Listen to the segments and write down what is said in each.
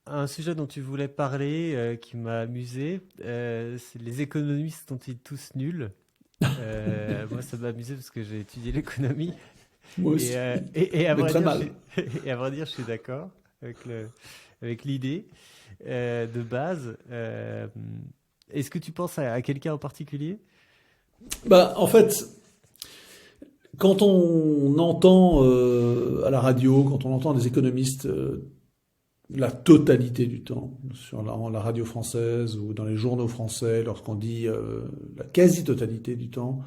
Un sujet dont tu voulais parler, qui m'a amusé, c'est les économistes sont-ils tous nuls? Moi, ça m'a amusé parce que j'ai étudié l'économie Moi et, aussi, à mais vrai très dire, mal. et à vrai dire, je suis d'accord avec l'idée de base. Est-ce que tu penses à quelqu'un en particulier? Bah, en fait, quand on entend à la radio, quand on entend des économistes la totalité du temps sur la radio française ou dans les journaux français, lorsqu'on dit la quasi-totalité du temps,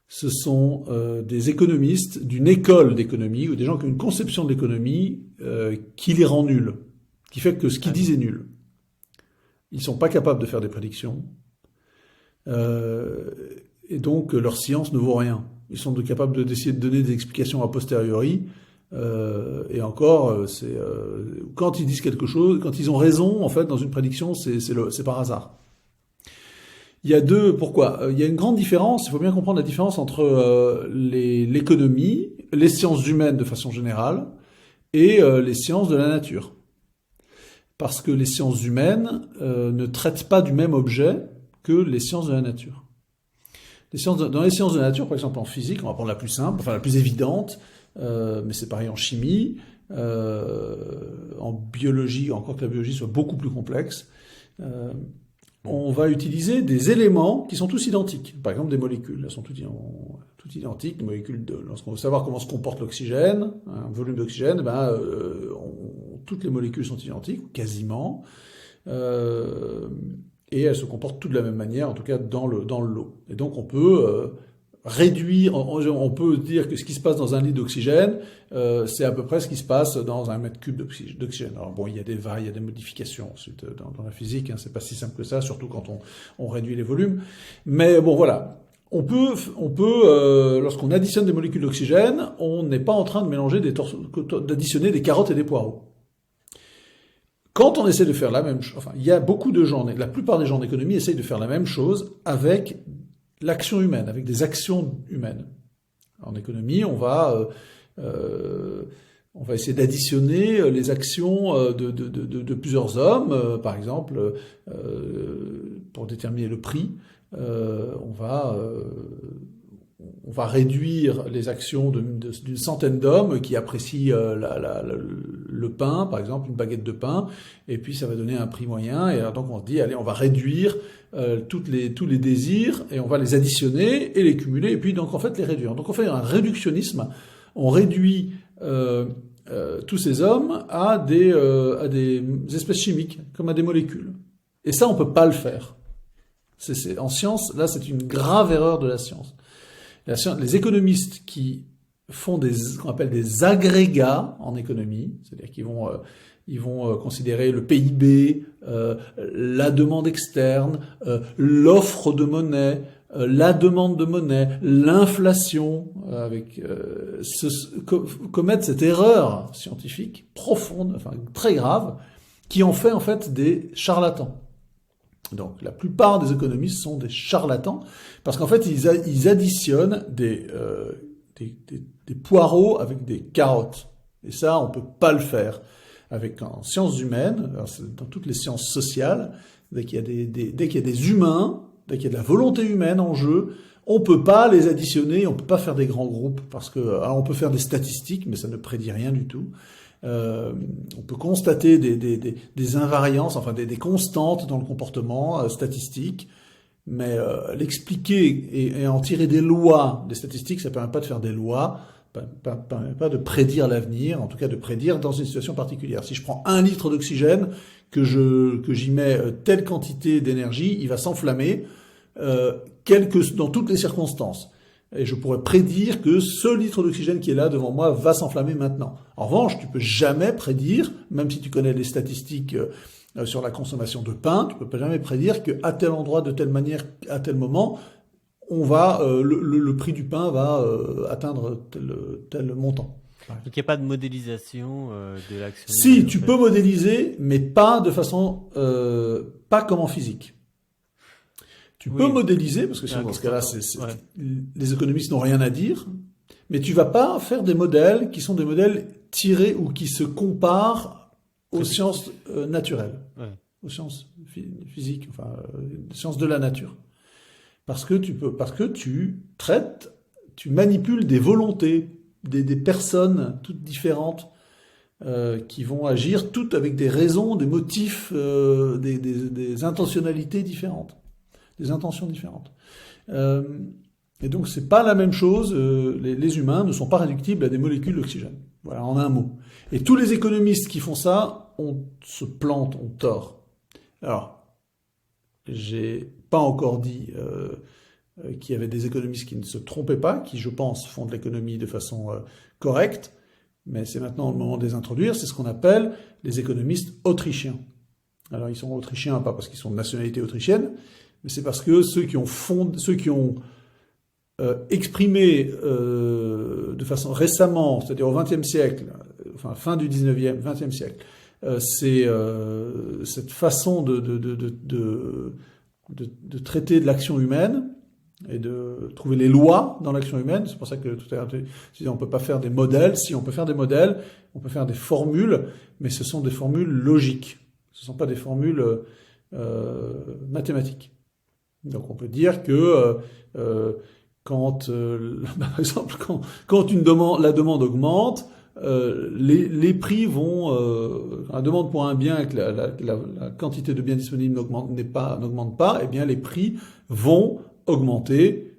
ce sont des économistes d'une école d'économie ou des gens qui ont une conception de l'économie qui les rend nuls, qui fait que ce qu'ils Ah, disent est nul. Ils sont pas capables de faire des prédictions. Euh, et donc leur science ne vaut rien. Ils sont capables d'essayer de donner des explications a posteriori. Et encore, quand ils disent quelque chose, quand ils ont raison, en fait, dans une prédiction, c'est par hasard. Il y a pourquoi? Il y a une grande différence, il faut bien comprendre la différence entre l'économie, les sciences humaines de façon générale, et les sciences de la nature. Parce que les sciences humaines ne traitent pas du même objet que les sciences de la nature. Dans les sciences de la nature, par exemple en physique, on va prendre la plus simple, enfin la plus évidente, mais c'est pareil en chimie, en biologie, encore que la biologie soit beaucoup plus complexe, on va utiliser des éléments qui sont tous identiques. Par exemple des molécules, elles sont toutes identiques, des molécules lorsqu'on veut savoir comment se comporte l'oxygène, un volume d'oxygène, toutes les molécules sont identiques, quasiment. Et elles se comportent toutes de la même manière, en tout cas dans l'eau. Et donc on peut réduire, on peut dire que ce qui se passe dans un litre d'oxygène, c'est à peu près ce qui se passe dans un mètre cube d'oxygène. Alors bon, il y a des modifications ensuite dans la physique, hein, c'est pas si simple que ça, surtout quand on réduit les volumes. Mais bon, voilà. On peut, lorsqu'on additionne des molécules d'oxygène, on n'est pas en train de mélanger d'additionner des carottes et des poireaux. Quand on essaie de faire la même chose, enfin, il y a beaucoup de gens, la plupart des gens en économie essayent de faire la même chose avec l'action humaine, avec des actions humaines. En économie, on va essayer d'additionner les actions de plusieurs hommes, par exemple, pour déterminer le prix, on va réduire les actions d'une centaine d'hommes qui apprécient le pain, par exemple, une baguette de pain, et puis ça va donner un prix moyen, et alors donc on se dit, allez, on va réduire tous les désirs, et on va les additionner, et les cumuler, et puis donc en fait les réduire. Donc on fait un réductionnisme, on réduit tous ces hommes à des espèces chimiques, comme à des molécules. Et ça, on peut pas le faire. En science, là, c'est une grave erreur de la science. Les économistes qui font qu'on appelle des agrégats en économie, c'est-à-dire qu'ils vont considérer le PIB, la demande externe, l'offre de monnaie, la demande de monnaie, l'inflation, commettent cette erreur scientifique profonde, enfin très grave, qui en fait des charlatans. Donc la plupart des économistes sont des charlatans, parce qu'en fait ils additionnent des poireaux avec des carottes. Et ça, on peut pas le faire. En sciences humaines, dans toutes les sciences sociales, dès qu'il y a des humains, dès qu'il y a de la volonté humaine en jeu, on peut pas les additionner, on peut pas faire des grands groupes, parce que alors on peut faire des statistiques, mais ça ne prédit rien du tout. On peut constater des invariances, enfin des constantes dans le comportement statistique, mais l'expliquer et en tirer des lois, des statistiques, ça permet pas de faire des lois, permet pas de prédire l'avenir, en tout cas de prédire dans une situation particulière. Si je prends 1 litre d'oxygène, que j'y mets telle quantité d'énergie, il va s'enflammer, dans toutes les circonstances. Et je pourrais prédire que ce litre d'oxygène qui est là devant moi va s'enflammer maintenant. En revanche, tu peux jamais prédire, même si tu connais les statistiques sur la consommation de pain, tu peux jamais prédire qu'à tel endroit, de telle manière, à tel moment, le prix du pain va atteindre tel montant. Donc il n'y a pas de modélisation de l'action Si, humaine, en tu fait. peux modéliser, mais pas de façon, pas comme en physique. Tu peux Oui, modéliser, parce que sinon, dans ce cas-là, ouais. les économistes n'ont rien à dire, mais tu vas pas faire des modèles qui sont des modèles tirés ou qui se comparent aux sciences naturelles, Ouais. aux sciences physiques, enfin, sciences de la nature. Parce que tu traites, tu manipules des volontés, des personnes toutes différentes, qui vont agir toutes avec des raisons, des motifs, des intentionnalités différentes, des intentions différentes. Et donc c'est pas la même chose. Les humains ne sont pas réductibles à des molécules d'oxygène. Voilà, en un mot. Et tous les économistes qui font ça, se plantent, ont tort. Alors, j'ai pas encore dit qu'il y avait des économistes qui ne se trompaient pas, qui, je pense, font de l'économie de façon correcte, mais c'est maintenant le moment de les introduire. C'est ce qu'on appelle les économistes autrichiens. Alors, ils sont autrichiens pas parce qu'ils sont de nationalité autrichienne, mais c'est parce que ceux qui ont exprimé de façon récemment, c'est-à-dire au XXe siècle, enfin fin du XXe siècle, c'est cette façon de traiter de l'action humaine et de trouver les lois dans l'action humaine. C'est pour ça que tout à l'heure tu disais on peut pas faire des modèles. Si on peut faire des modèles, on peut faire des formules, mais ce sont des formules logiques. Ce sont pas des formules mathématiques. Donc on peut dire que quand, par exemple, quand la demande augmente, les prix vont, quand la demande pour un bien et que la quantité de biens disponibles n'augmente pas, eh bien les prix vont augmenter,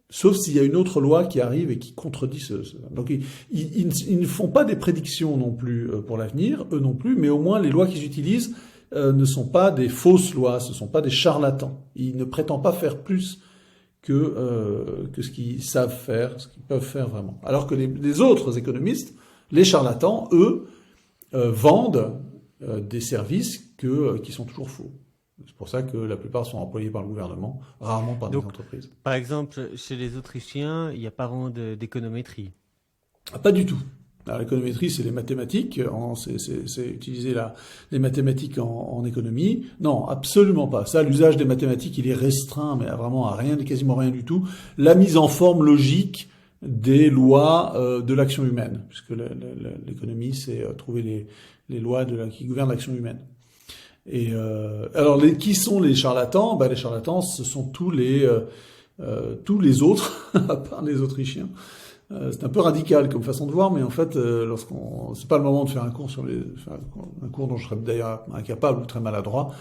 sauf s'il y a une autre loi qui arrive et qui contredit Donc ils ne font pas des prédictions non plus pour l'avenir, eux non plus, mais au moins les lois qu'ils utilisent ne sont pas des fausses lois, ce ne sont pas des charlatans. Ils ne prétendent pas faire plus que ce qu'ils savent faire, ce qu'ils peuvent faire vraiment. Alors que les autres économistes, les charlatans, eux, vendent des services qui sont toujours faux. C'est pour ça que la plupart sont employés par le gouvernement, rarement par des entreprises. Par exemple, chez les Autrichiens, il n'y a pas vraiment d'économétrie. Ah, pas du tout. Alors, l'économétrie, c'est les mathématiques, c'est utiliser les mathématiques en économie. Non, absolument pas. Ça, l'usage des mathématiques, il est restreint, mais vraiment à rien, quasiment rien du tout. La mise en forme logique des lois de l'action humaine, puisque l'économie, c'est trouver les lois qui gouvernent l'action humaine. Et alors, qui sont les charlatans? Les charlatans, ce sont tous les autres, à part les Autrichiens. C'est un peu radical comme façon de voir, mais en fait, c'est pas le moment de faire un cours un cours dont je serais d'ailleurs incapable ou très maladroit,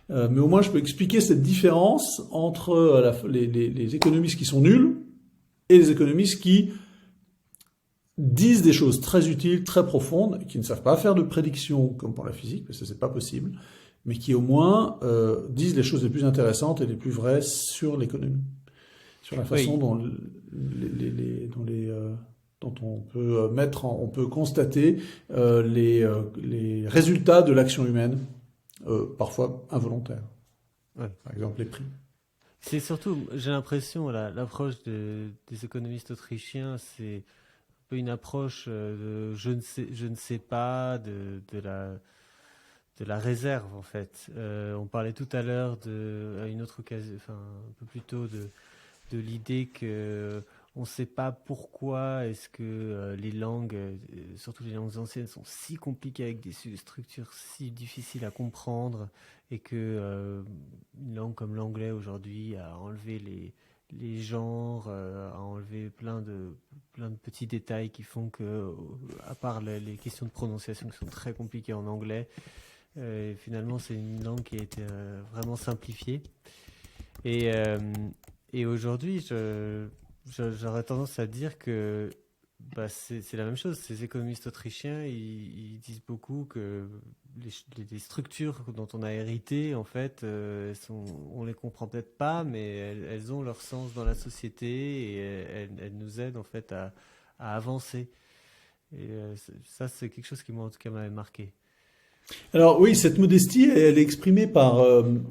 mais au moins je peux expliquer cette différence entre les économistes qui sont nuls et les économistes qui disent des choses très utiles, très profondes, qui ne savent pas faire de prédictions comme pour la physique, parce que c'est pas possible, mais qui au moins disent les choses les plus intéressantes et les plus vraies sur l'économie. Sur la façon dont on peut constater les résultats de l'action humaine, parfois involontaires. Ouais. Par exemple, les prix. C'est surtout, j'ai l'impression, l'approche des économistes autrichiens, c'est un peu une approche de je ne sais pas, de la réserve en fait. On parlait tout à l'heure à une autre occasion, enfin un peu plus tôt de l'idée que on ne sait pas pourquoi est-ce que les langues, surtout les langues anciennes, sont si compliquées avec des structures si difficiles à comprendre et que une langue comme l'anglais aujourd'hui a enlevé les genres, a enlevé plein de petits détails qui font que, à part les questions de prononciation qui sont très compliquées en anglais, finalement c'est une langue qui a été vraiment simplifiée. Et aujourd'hui, j'aurais tendance à dire que c'est la même chose. Ces économistes autrichiens, ils disent beaucoup que les structures dont on a hérité, en fait, on les comprend peut-être pas, mais elles ont leur sens dans la société et elles nous aident en fait à avancer. Et ça, c'est quelque chose qui moi, en tout cas, m'avait marqué. Alors oui, cette modestie, elle est exprimée par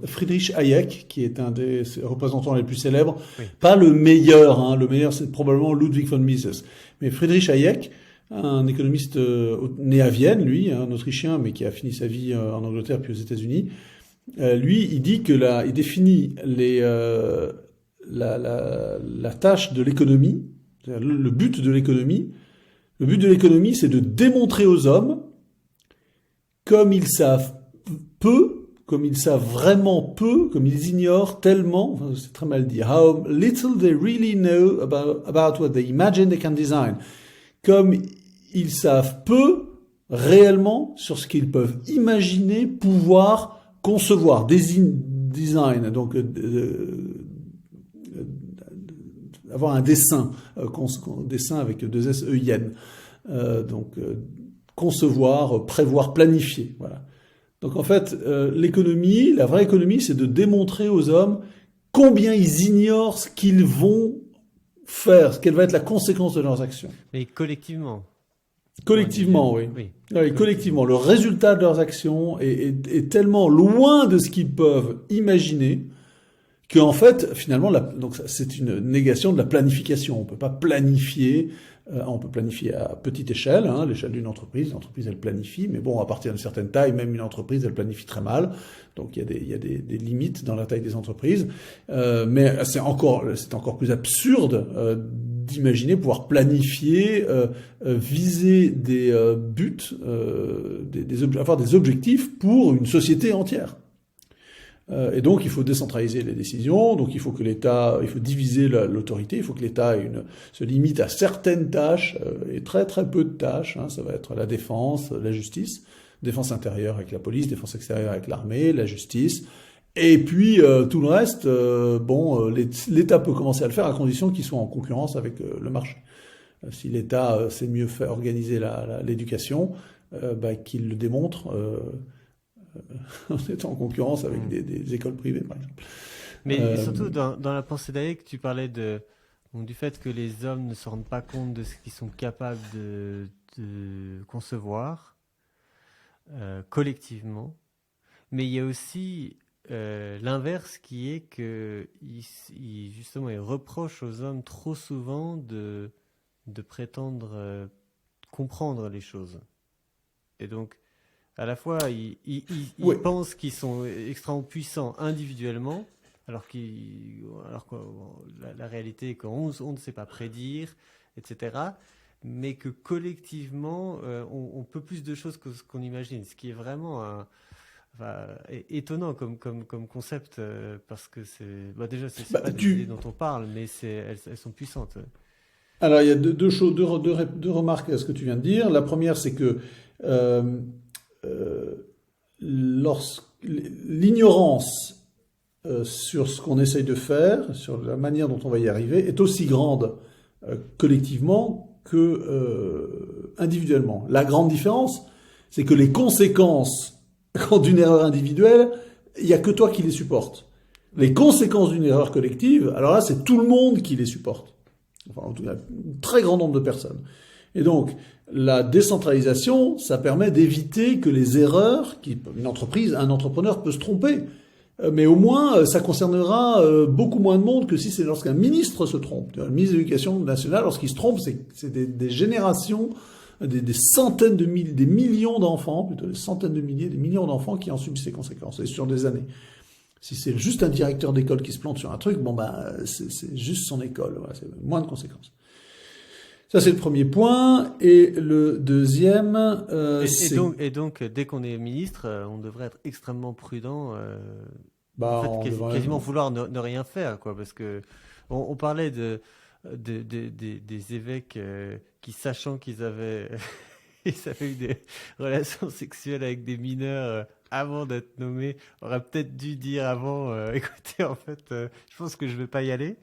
Friedrich Hayek, qui est un des représentants les plus célèbres. Oui. Pas le meilleur, hein, le meilleur c'est probablement Ludwig von Mises. Mais Friedrich Hayek, un économiste né à Vienne, lui, un Autrichien, mais qui a fini sa vie en Angleterre puis aux États-Unis, lui, il dit il définit la tâche de l'économie, c'est-à-dire le but de l'économie, Le but de l'économie, c'est de démontrer aux hommes, comme ils savent peu, comme ils savent vraiment peu, comme ils ignorent tellement, enfin, c'est très mal dit, how little they really know about what they imagine they can design. Comme ils savent peu réellement sur ce qu'ils peuvent imaginer, pouvoir concevoir, design, donc avoir un dessin, dessin avec deux S, E-I-N, donc concevoir, prévoir, planifier, voilà. Donc en fait, l'économie, la vraie économie, c'est de démontrer aux hommes combien ils ignorent ce qu'ils vont faire, quelle va être la conséquence de leurs actions. Mais collectivement. Collectivement, oui. Oui. Oui, collectivement. Le résultat de leurs actions est tellement loin de ce qu'ils peuvent imaginer qu'en fait, finalement, donc c'est une négation de la planification. On peut pas planifier. On peut planifier à petite échelle, hein, l'échelle d'une entreprise. L'entreprise, elle planifie, mais bon, à partir d'une certaine taille, même une entreprise, elle planifie très mal. Donc il y a des limites dans la taille des entreprises. Mais c'est encore plus absurde d'imaginer pouvoir planifier, viser des buts, avoir des objectifs pour une société entière. Et donc, il faut décentraliser les décisions. Donc, il faut diviser l'autorité. Il faut que l'État se limite à certaines tâches et très très peu de tâches. Hein. Ça va être la défense, la justice, défense intérieure avec la police, défense extérieure avec l'armée, la justice. Et puis tout le reste, l'État peut commencer à le faire à condition qu'il soit en concurrence avec le marché. Si l'État sait mieux organiser l'éducation, qu'il le démontre. En étant en concurrence avec des écoles privées, par exemple. Mais surtout, dans la pensée d'Hayek, tu parlais du fait que les hommes ne se rendent pas compte de ce qu'ils sont capables de concevoir collectivement. Mais il y a aussi l'inverse qui est que justement, il reproche aux hommes trop souvent de prétendre comprendre les choses. Et donc, à la fois, ils Oui. pensent qu'ils sont extrêmement puissants individuellement, alors que la réalité est qu'on ne sait pas prédire, etc. Mais que collectivement, on peut plus de choses que ce qu'on imagine, ce qui est vraiment étonnant comme concept, parce que déjà, c'est pas des idées dont on parle, mais elles sont puissantes. Alors, il y a deux choses, deux remarques à ce que tu viens de dire. La première, c'est que l'ignorance sur ce qu'on essaye de faire, sur la manière dont on va y arriver, est aussi grande collectivement que individuellement. La grande différence, c'est que les conséquences d'une erreur individuelle, il n'y a que toi qui les supportes. Les conséquences d'une erreur collective, alors là, c'est tout le monde qui les supporte. Enfin, en tout cas, un très grand nombre de personnes. Et donc, la décentralisation, ça permet d'éviter que les erreurs, un entrepreneur peut se tromper, mais au moins, ça concernera beaucoup moins de monde que si c'est lorsqu'un ministre se trompe. Le ministre de l'Éducation nationale, lorsqu'il se trompe, c'est des générations, des centaines de milliers, des millions d'enfants, plutôt des centaines de milliers, des millions d'enfants qui en subissent ces conséquences, et sur des années. Si c'est juste un directeur d'école qui se plante sur un truc, c'est juste son école, voilà, c'est moins de conséquences. Ça, c'est le premier point. Et le deuxième, et donc, dès qu'on est ministre, on devrait être extrêmement prudent. En fait, quasiment vouloir ne rien faire, quoi, parce que on parlait des évêques qui, sachant qu'ils avaient eu des relations sexuelles avec des mineurs avant d'être nommés, auraient peut-être dû dire avant, écoutez, en fait, je pense que je vais pas y aller.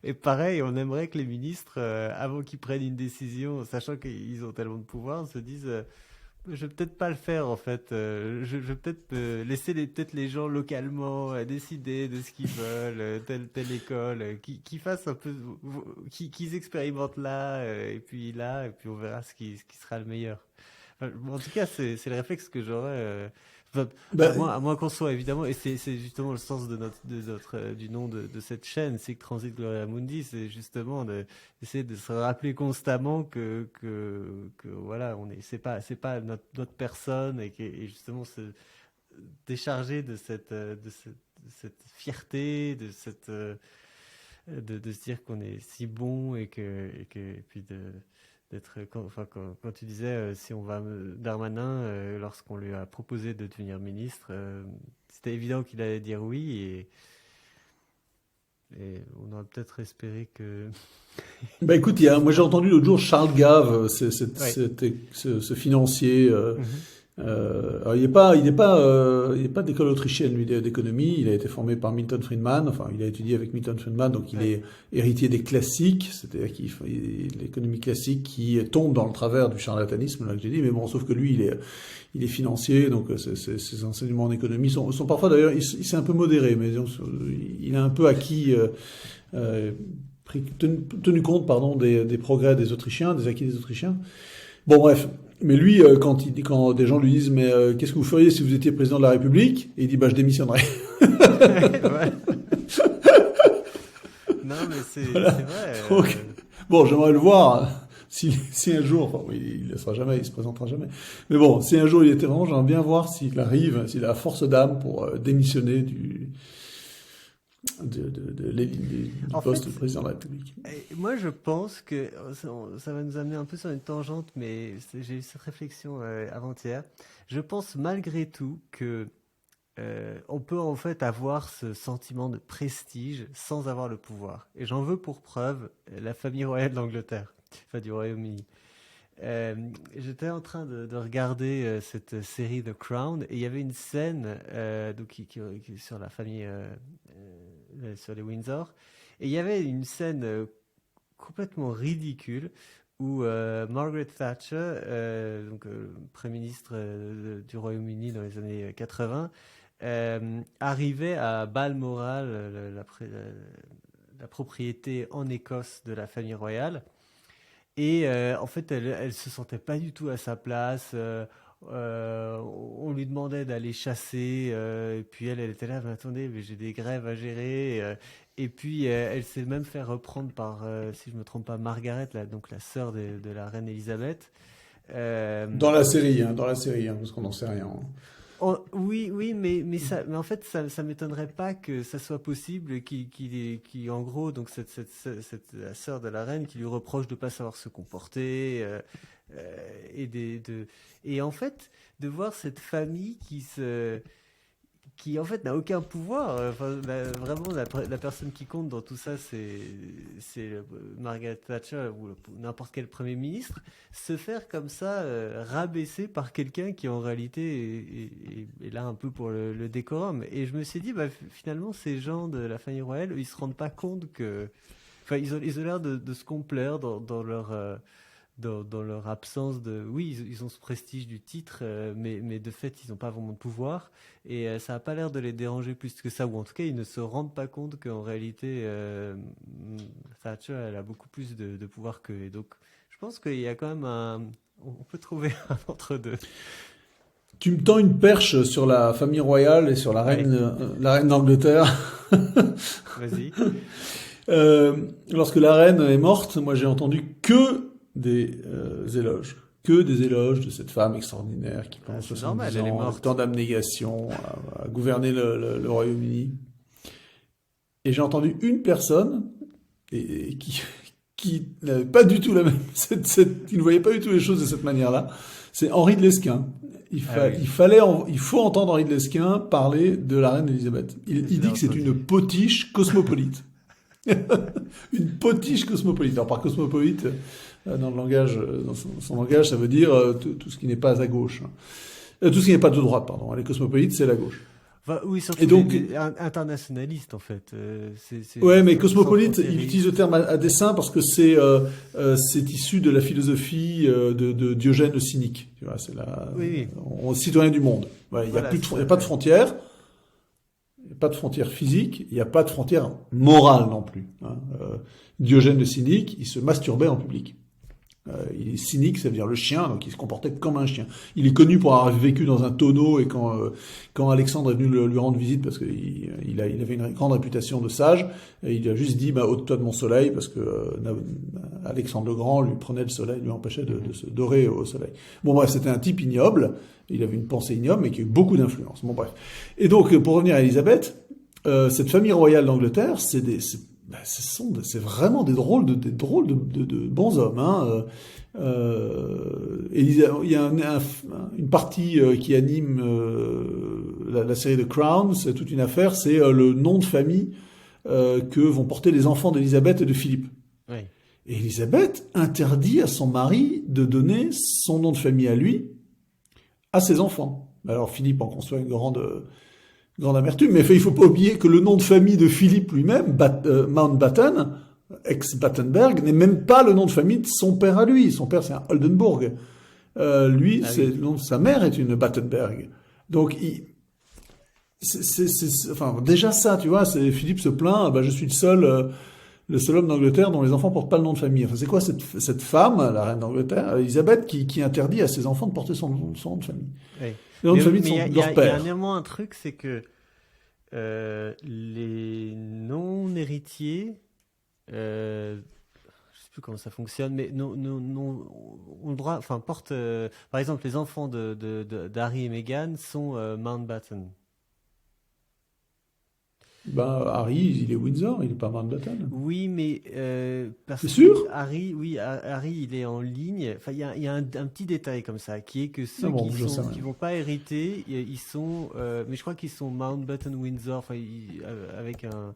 Et pareil, on aimerait que les ministres, avant qu'ils prennent une décision, sachant qu'ils ont tellement de pouvoir, se disent je vais peut-être pas le faire, en fait. Je vais peut-être laisser peut-être les gens localement décider de ce qu'ils veulent, telle école, qui fassent un peu, qu'ils expérimentent là, et puis on verra ce qui sera le meilleur. Enfin, en tout cas, c'est le réflexe que j'aurais. À moins qu'on soit évidemment, et c'est justement le sens du nom de cette chaîne, c'est que Transit Gloria Mundi, c'est justement d'essayer de se rappeler constamment que voilà, c'est pas notre personne, et justement se décharger de cette fierté, de se dire qu'on est si bon, et puis Quand tu disais si on va Darmanin, lorsqu'on lui a proposé de devenir ministre, c'était évident qu'il allait dire oui et on aurait peut-être espéré que. Bah écoute, moi j'ai entendu l'autre jour Charles Gave, Ouais. ce financier. Mhm. Alors il est pas d'école autrichienne lui d'économie. Il a été formé par Milton Friedman. Enfin, il a étudié avec Milton Friedman, donc il Ouais. est héritier des classiques, c'est-à-dire l'économie classique qui tombe dans le travers du charlatanisme là que j'ai dit. Mais bon, sauf que lui, il est financier, donc ses enseignements en économie sont parfois d'ailleurs, il s'est un peu modéré, mais donc, il a un peu acquis. Tenu compte pardon des progrès des Autrichiens, des acquis des Autrichiens. Bon bref, mais lui quand des gens lui disent mais qu'est-ce que vous feriez si vous étiez président de la République, et il dit bah je démissionnerais. Ouais. Non, mais Voilà. c'est vrai. Donc bon, j'aimerais le voir si un jour, enfin oui, il ne sera jamais, il se présentera jamais. Mais bon, si un jour il était vraiment, j'aimerais bien voir s'il arrive, s'il a la force d'âme pour démissionner du En poste fait, de président de la République. moi je pense que ça va nous amener un peu sur une tangente, mais j'ai eu cette réflexion avant-hier. Je pense malgré tout que on peut en fait avoir ce sentiment de prestige sans avoir le pouvoir. Et j'en veux pour preuve la famille royale d'Angleterre, enfin du Royaume-Uni. Euh, J'étais en train de regarder cette série The Crown et il y avait une scène donc sur la famille sur les Windsor et il y avait une scène complètement ridicule où Margaret Thatcher, Premier ministre du Royaume-Uni dans les années 80, arrivait à Balmoral, la propriété en Écosse de la famille royale. Et en fait, elle se sentait pas du tout à sa place. On lui demandait d'aller chasser. Et puis elle était là, mais attendez, mais j'ai des grèves à gérer. Et puis elle s'est même fait reprendre par, si je me trompe pas, Margaret, donc la sœur de la reine Elisabeth. Euh, Dans la série, hein, parce qu'on n'en sait rien. Hein. Oui, oui, mais en fait, ça m'étonnerait pas que ça soit possible, qui en gros, donc la sœur de la reine, qui lui reproche de pas savoir se comporter, et en fait, de voir cette famille qui en fait n'a aucun pouvoir. Enfin, vraiment, la personne qui compte dans tout ça, c'est Margaret Thatcher ou n'importe quel premier ministre. Se faire comme ça rabaisser par quelqu'un qui en réalité est là un peu pour le décorum. Et je me suis dit, bah, finalement, ces gens de la famille royale, ils se rendent pas compte que, enfin, ils ont l'air de se complaire dans leur absence de. Oui, ils ont ce prestige du titre, mais de fait, ils n'ont pas vraiment de pouvoir. Et ça n'a pas l'air de les déranger plus que ça, ou en tout cas, ils ne se rendent pas compte qu'en réalité, Thatcher, elle a beaucoup plus de pouvoir qu'eux. Et donc, je pense qu'il y a quand même un. On peut trouver un entre-deux. Tu me tends une perche sur la famille royale et sur Ouais, la reine d'Angleterre. vas-y. Lorsque la reine est morte, moi j'ai entendu que des éloges de cette femme extraordinaire qui pendant C'est normal, 70 elle est ans, avec morte. tant d'abnégation, a gouverné le Royaume-Uni. Et j'ai entendu une personne qui n'avait pas du tout la même, qui ne voyait pas du tout les choses de cette manière-là. C'est Henri de Lesquen. Ah oui, Il faut entendre Henri de Lesquen parler de la reine Elisabeth. Il je l'ai dit que c'est une entendu. potiche cosmopolite. Une potiche cosmopolite. Alors par cosmopolite, dans le langage, dans son langage, ça veut dire tout ce qui n'est pas à gauche. Tout ce qui n'est pas de droite, pardon. Les cosmopolites, c'est la gauche. Enfin, oui, Et surtout donc, internationalistes, en fait. ouais, mais Sans cosmopolite, il frontiérisme. utilise le terme à dessein parce que c'est issu de la philosophie de Diogène le cynique. Tu vois, c'est Oui, oui. citoyen du monde. Voilà, il y a Voilà, il y a pas de frontières. Il n'y a pas de frontière physique, il n'y a pas de frontière morale non plus. Hein. Diogène le cynique, il se masturbait en public. Il est cynique, ça veut dire le chien, donc il se comportait comme un chien. Il est connu pour avoir vécu dans un tonneau et quand Alexandre est venu lui rendre visite parce qu'il avait une grande réputation de sage, et il a juste dit bah, ôte-toi de mon soleil parce que Alexandre le Grand lui prenait le soleil, lui empêchait de se dorer au soleil. Bon bref, c'était un type ignoble, il avait une pensée ignoble mais qui a eu beaucoup d'influence. Bon bref. Et donc pour revenir à Elisabeth, cette famille royale d'Angleterre, c'est vraiment des drôles de bons hommes. Hein. Et il y a une partie qui anime la série The Crown, c'est toute une affaire, c'est le nom de famille que vont porter les enfants d'Élisabeth et de Philippe. Oui. Et Élisabeth interdit à son mari de donner son nom de famille à lui, à ses enfants. Alors Philippe en conçoit une grande amertume, mais il faut pas oublier que le nom de famille de Philippe lui-même, Mountbatten, ex-Battenberg, n'est même pas le nom de famille de son père à lui. Son père, c'est un Oldenburg. Lui, le nom de sa mère est une Battenberg. Donc, enfin, déjà ça, tu vois, Philippe se plaint, je suis le seul homme d'Angleterre dont les enfants portent pas le nom de famille. Enfin, c'est quoi cette femme, la reine d'Angleterre, Elisabeth, qui interdit à ses enfants de porter son nom de famille? Oui. Le nom de famille de leur père. Il y a néanmoins un truc, c'est que les non-héritiers, je sais plus comment ça fonctionne, mais ont le droit, enfin portent, par exemple, les enfants d'Harry et Meghan sont Mountbatten. Harry, il est Windsor, il est pas Mountbatten. Oui, mais parce C'est sûr? que Harry, il est en ligne. Enfin, il y a un petit détail comme ça, qui est que ceux qui vont pas hériter, ils sont, mais je crois qu'ils sont Mountbatten, Windsor, enfin, avec un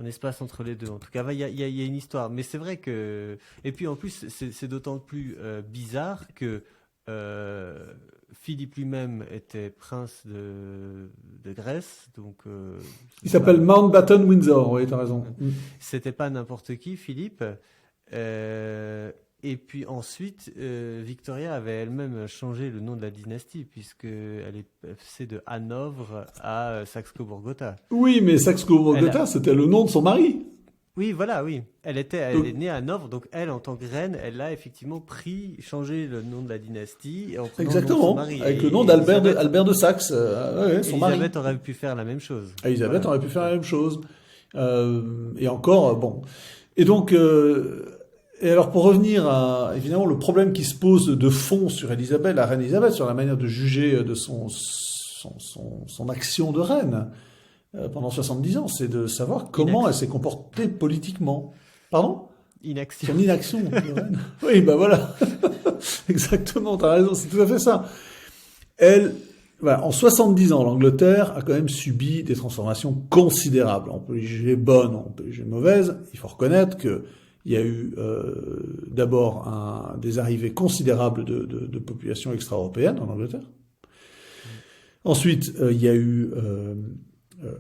espace entre les deux. En tout cas, il y a une histoire. Mais c'est vrai que, et puis en plus, c'est d'autant plus bizarre que Philippe lui-même était prince de Grèce, donc il s'appelle Mountbatten Windsor, oui, t'as raison. C'était pas n'importe qui, Philippe. Et puis ensuite, Victoria avait elle-même changé le nom de la dynastie, puisqu'elle est passée de Hanovre à Saxe-Cobourg-Gotha. Oui, mais Saxe-Cobourg-Gotha, c'était le nom de son mari. Oui, voilà, oui. Elle est née à Hanovre, donc elle, en tant que reine, elle a effectivement changé le nom de la dynastie. Exactement, avec le nom d'Albert de Saxe, son mari. Elisabeth aurait pu faire la même chose. Elisabeth aurait pu faire la même chose. Et encore, bon. Et donc, et alors pour revenir à, évidemment, le problème qui se pose de fond sur Elisabeth, la reine Elisabeth, sur la manière de juger de son action de reine, pendant 70 ans, c'est de savoir comment elle s'est comportée politiquement. Pardon ? Inaction. Son inaction. Oui, voilà. Exactement, t'as raison, c'est tout à fait ça. En 70 ans, l'Angleterre a quand même subi des transformations considérables. On peut les juger bonnes, on peut les juger mauvaises. Il faut reconnaître qu'il y a eu d'abord des arrivées considérables de populations extra-européennes en Angleterre. Ensuite, il y a eu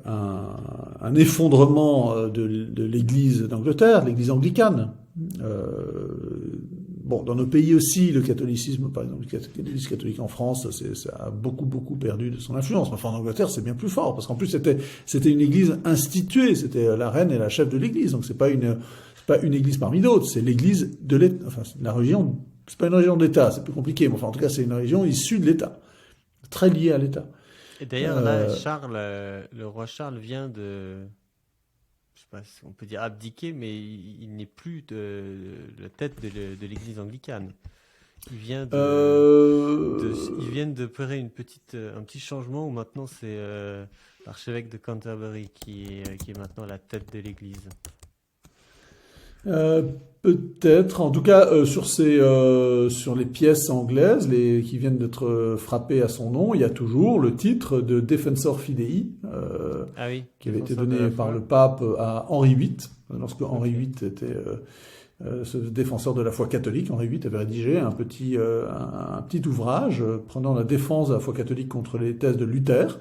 un effondrement de l'Église d'Angleterre, l'Église anglicane. Dans nos pays aussi, le catholicisme, par exemple, l'Église catholique en France, ça a beaucoup perdu de son influence. Enfin, en Angleterre, c'est bien plus fort, parce qu'en plus, c'était une Église instituée, c'était la reine et la chef de l'Église, donc c'est pas une Église parmi d'autres, c'est l'Église de l'État. Enfin, la religion, c'est pas une religion d'État, c'est plus compliqué, mais enfin, en tout cas, c'est une religion issue de l'État, très liée à l'État. Et d'ailleurs, là, le roi Charles vient de, je sais pas si on peut dire abdiquer, mais il n'est plus la tête de l'Église anglicane. Ils viennent d'opérer un petit changement où maintenant c'est l'archevêque de Canterbury qui est maintenant la tête de l'Église. Peut-être, en tout cas sur les pièces anglaises qui viennent d'être frappées à son nom, il y a toujours le titre de Defensor Fidei, qui avait été donné par le pape à Henri VIII, lorsque Henri VIII était ce défenseur de la foi catholique. Henri VIII avait rédigé un petit ouvrage prenant la défense de la foi catholique contre les thèses de Luther.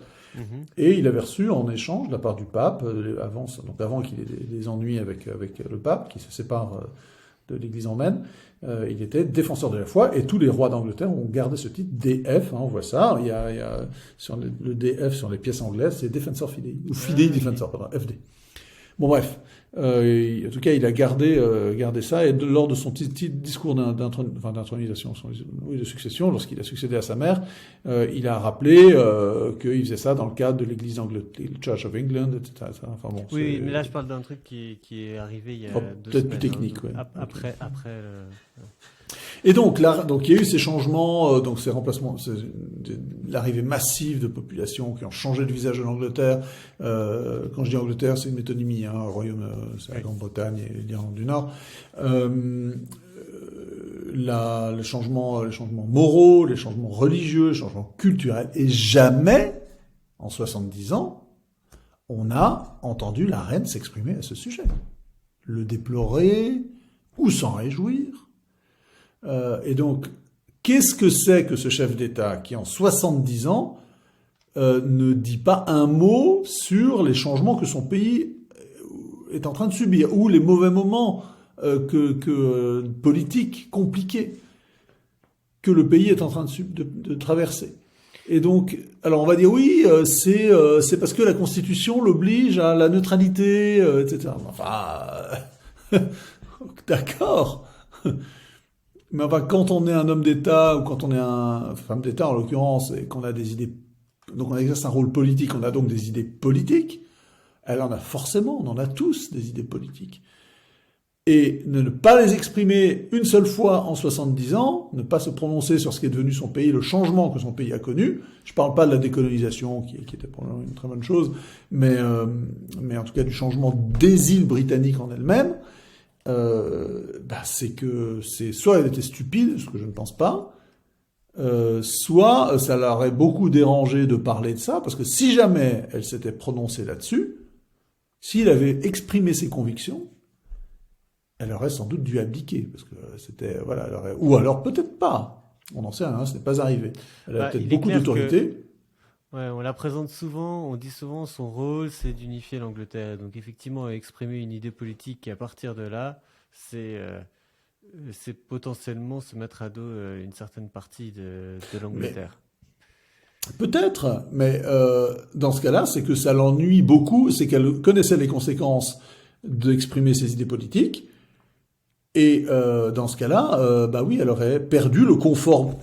Et il avait reçu en échange de la part du pape, avant qu'il ait des ennuis avec le pape, qui se sépare de l'Église romaine, il était défenseur de la foi, et tous les rois d'Angleterre ont gardé ce titre, DF, on voit ça, il y a sur le DF sur les pièces anglaises, c'est Defensor Fidei, ou Fidei Defensor, pardon, FD. Bon bref, en tout cas il a gardé ça, et lors de son petit discours d'intronisation, de succession, lorsqu'il a succédé à sa mère, il a rappelé qu'il faisait ça dans le cadre de l'Église d'Angleterre, Church of England, etc. Enfin, bon, oui, mais là je parle d'un truc qui est arrivé il y a 2 semaines. Peut-être plus technique, oui. Après Et donc là, donc il y a eu ces changements, donc ces remplacements, l'arrivée massive de populations qui ont changé le visage de l'Angleterre. Quand je dis Angleterre, c'est une métonymie, hein, Royaume, c'est la Grande-Bretagne et l'Irlande du Nord. Les changements moraux, les changements religieux, les changements culturels, et jamais, en 70 ans, on a entendu la reine s'exprimer à ce sujet. Le déplorer ou s'en réjouir. Et donc, qu'est-ce que c'est que ce chef d'État qui, en 70 ans, ne dit pas un mot sur les changements que son pays est en train de subir, ou les mauvais moments politiques compliqués que le pays est en train de traverser. Et donc, alors on va dire oui, c'est parce que la Constitution l'oblige à la neutralité, etc. Enfin, d'accord. Mais enfin, quand on est un homme d'État ou quand on est une femme d'État en l'occurrence et qu'on a des idées, donc on exerce un rôle politique, on a donc des idées politiques. Elle en a forcément, on en a tous des idées politiques. Et ne pas les exprimer une seule fois en 70 ans, ne pas se prononcer sur ce qui est devenu son pays, le changement que son pays a connu. Je parle pas de la décolonisation, qui était probablement une très bonne chose, mais en tout cas du changement des îles britanniques en elles-mêmes. C'est que soit elle était stupide, ce que je ne pense pas, soit ça l'aurait beaucoup dérangé de parler de ça, parce que si jamais elle s'était prononcée là-dessus, s'il avait exprimé ses convictions, elle aurait sans doute dû abdiquer, parce que c'était, voilà, ou alors peut-être pas. On n'en sait rien, ce n'est pas arrivé. Elle a peut-être beaucoup d'autorité. Ouais, on la présente souvent, on dit souvent son rôle, c'est d'unifier l'Angleterre. Donc effectivement, exprimer une idée politique, et à partir de là, c'est potentiellement se mettre à dos une certaine partie de l'Angleterre. Peut-être, mais dans ce cas-là, c'est que ça l'ennuie beaucoup, c'est qu'elle connaissait les conséquences d'exprimer ses idées politiques. Et dans ce cas-là, oui, elle aurait perdu le confort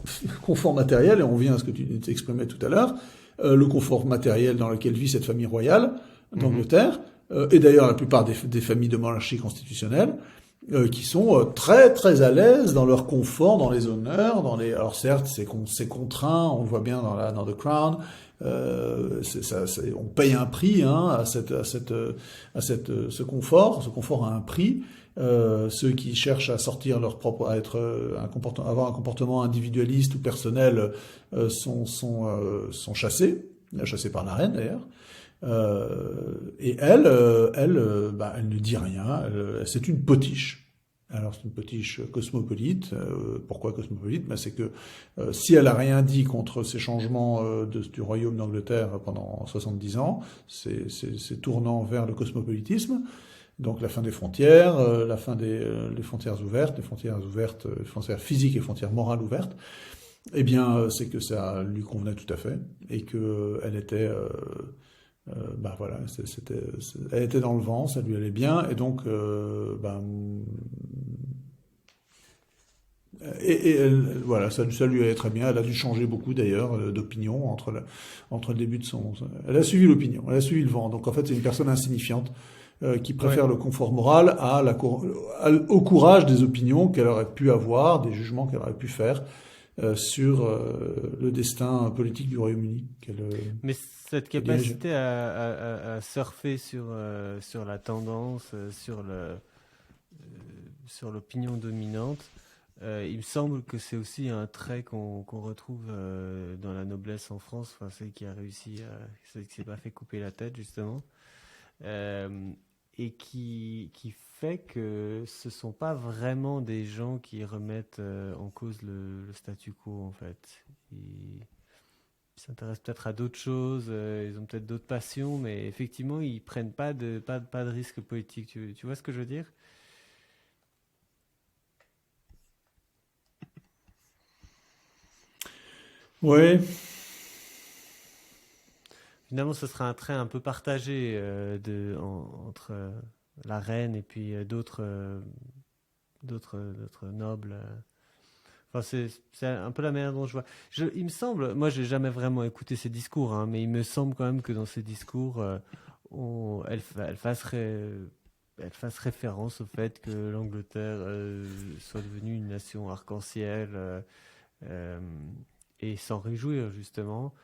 matériel, et on revient à ce que tu exprimais tout à l'heure, le confort matériel dans lequel vit cette famille royale d'Angleterre, et d'ailleurs la plupart des familles de monarchie constitutionnelle, qui sont très très à l'aise dans leur confort, dans les honneurs, alors certes c'est contraint, on le voit bien dans The Crown, on paye un prix à ce confort a un prix. Ceux qui cherchent à sortir leur propre, avoir un comportement individualiste ou personnel sont chassés par la reine d'ailleurs. Et elle ne dit rien. C'est une potiche. Alors c'est une potiche cosmopolite. Pourquoi cosmopolite ? C'est que si elle a rien dit contre ces changements du royaume d'Angleterre pendant 70 ans, c'est tournant vers le cosmopolitisme. Donc la fin des frontières, la fin des frontières ouvertes, les frontières physiques et frontières morales ouvertes. Eh bien, c'est que ça lui convenait tout à fait et que elle était elle était dans le vent, ça lui allait bien, et donc, voilà, ça lui allait très bien. Elle a dû changer beaucoup d'ailleurs d'opinion entre le début de elle a suivi l'opinion, elle a suivi le vent. Donc en fait, c'est une personne insignifiante qui préfère le confort moral au courage des opinions qu'elle aurait pu avoir, des jugements qu'elle aurait pu faire sur le destin politique du Royaume-Uni. Mais cette capacité à surfer sur la tendance, sur l'opinion dominante, il me semble que c'est aussi un trait qu'on retrouve dans la noblesse en France, enfin celle qui a réussi, celle qui s'est pas fait couper la tête justement, et qui fait que ce sont pas vraiment des gens qui remettent en cause le statu quo en fait. Ils s'intéressent peut-être à d'autres choses, ils ont peut-être d'autres passions, mais effectivement ils prennent pas de risque politique. Tu vois ce que je veux dire ? Ouais. Finalement, ce sera un trait un peu partagé entre la reine et puis d'autres nobles. Enfin, c'est un peu la manière dont je vois. Il me semble, moi, j'ai jamais vraiment écouté ses discours, hein, mais il me semble quand même que dans ses discours, elle fasse elle fasse référence au fait que l'Angleterre soit devenue une nation arc-en-ciel euh, et s'en réjouir justement.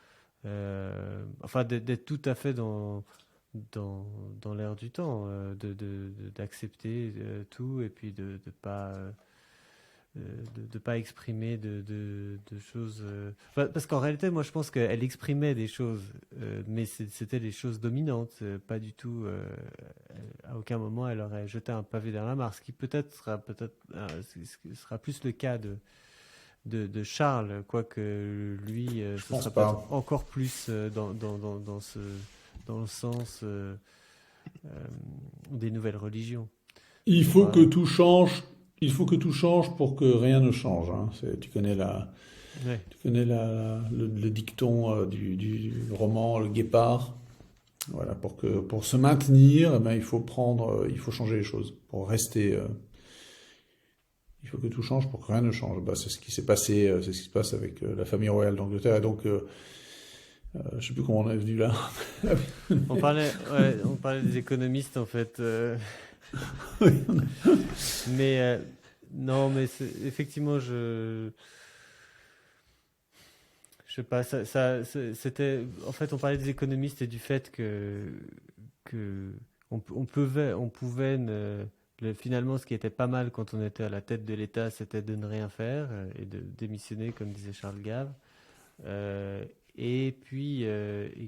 Enfin, d'être tout à fait dans, dans l'air du temps, d'accepter tout et puis de pas de pas exprimer de choses. Enfin, parce qu'en réalité, moi, je pense qu'elle exprimait des choses, mais c'était des choses dominantes, pas du tout. À aucun moment, elle aurait jeté un pavé dans la mare, ce qui peut-être sera plus le cas de Charles, quoique lui, Je ce pense sera peut-être pas. encore plus dans le sens des nouvelles religions. Il On faut que parle, tout change. Il faut que tout change pour que rien ne change, hein. ouais. Tu connais le dicton du roman Le Guépard. Voilà, pour se maintenir, eh ben, il faut changer les choses. Pour rester, il faut que tout change pour que rien ne change. Bah, c'est ce qui s'est passé, c'est ce qui se passe avec la famille royale d'Angleterre. Et donc, je sais plus comment on est venu là. On parlait des économistes en fait. Mais non, mais effectivement, je sais pas, c'était. En fait, on parlait des économistes et du fait que on pouvait finalement, ce qui était pas mal quand on était à la tête de l'État, c'était de ne rien faire et de démissionner, comme disait Charles Gave. Euh, et puis,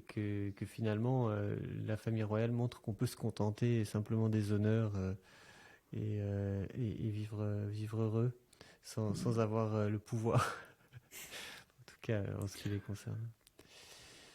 que finalement, la famille royale montre qu'on peut se contenter simplement des honneurs et vivre heureux sans avoir le pouvoir, en tout cas en ce qui les concerne.